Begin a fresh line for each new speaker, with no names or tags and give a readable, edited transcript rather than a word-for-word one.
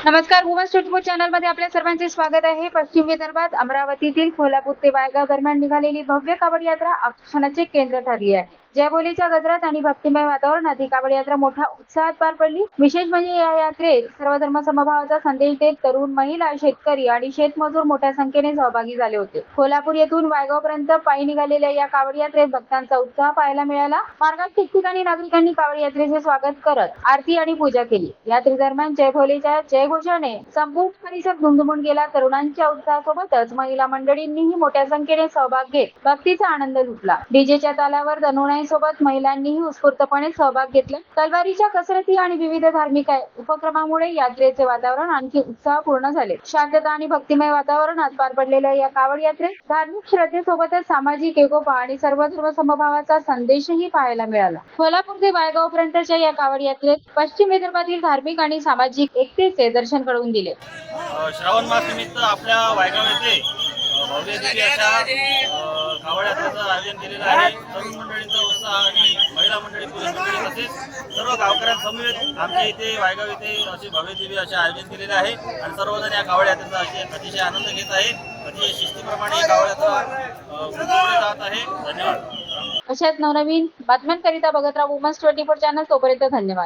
नमस्कार, women's 24 channel मध्ये आपल्या सर्वांचे स्वागत आहे। पश्चिम विदर्भात अमरावतीतील खोलापूर ते वायगाव दरम्यान निघालेली भव्य कावड यात्रा आकर्षणाचे केंद्र ठरली आहे। जयबोलीच्या गजरात आणि भक्तिमय वातावरणात ही कावड यात्रा मोठ्या उत्साहात पार पडली। विशेष म्हणजे या यात्रेत सर्व धर्म समभावाचा संदेश देत तरुण, महिला, शेतकरी आणि शेतमजूर मोठ्या संख्येने सहभागी झाले होते। कोल्हापूर येथून वायगाव पर्यंत पायी निघालेल्या या कावड यात्रेत भक्तांचा उत्साह पाहायला मिळाला। मार्गात ठिकठिकाणी नागरिकांनी कावड यात्रेचे स्वागत करत आरती आणि पूजा केली। यात्रेदरम्यान जयभोलेच्या जयघोषाने संपूर्ण परिसर दुमदुमून गेला। तरुणांच्या उत्साहासोबतच महिला मंडळींनीही मोठ्या संख्येने सहभाग घेत भक्तीचा आनंद लुटला। डीजेच्या तालावर सोबत महिलांनीही उत्स्फूर्तपणे सहभाग घेतला। तलवारीच्या कसरती आणि विविध धार्मिक उपक्रमांमुळे यात्रेचे वातावरण आणखी उत्साहपूर्ण झाले। शांतता आणि भक्तिमय वातावरणात पार पडलेल्या या कावड यात्रेत धार्मिक श्रद्धेसोबतच सामाजिक एकोपा आणि सर्व धर्म समभावाचा संदेशही पाहायला मिळाला। कोल्हापूर ते वायगाव पर्यंतच्या या कावड यात्रेत पश्चिम विदर्भातील धार्मिक आणि सामाजिक एकतेचे दर्शन घडवून दिले।
श्रावण मास निमित्त आपल्या वायगाव येथे भव्य दिव्य अशा कावड यात्रेचं आयोजन केलेलं आहे। तरुण मंडळींचा उत्साह आणि महिला मंडळी, पुरुष मंडळी तसेच सर्व गावकऱ्यांसमवेत आमच्या इथे वायगाव येथे असे भव्य दिव्य असे आयोजन केलेले आहे आणि सर्वजण या कावड यात्रेचा अतिशय आनंद घेत आहे। अतिशय शिस्तीप्रमाणे ही कावड यात्रा पुढे जात आहे। धन्यवाद।
अशाच नवनवीन बातम्यांकरिता बघत राहा वुमन्स 24 चॅनल। तोपर्यंत धन्यवाद।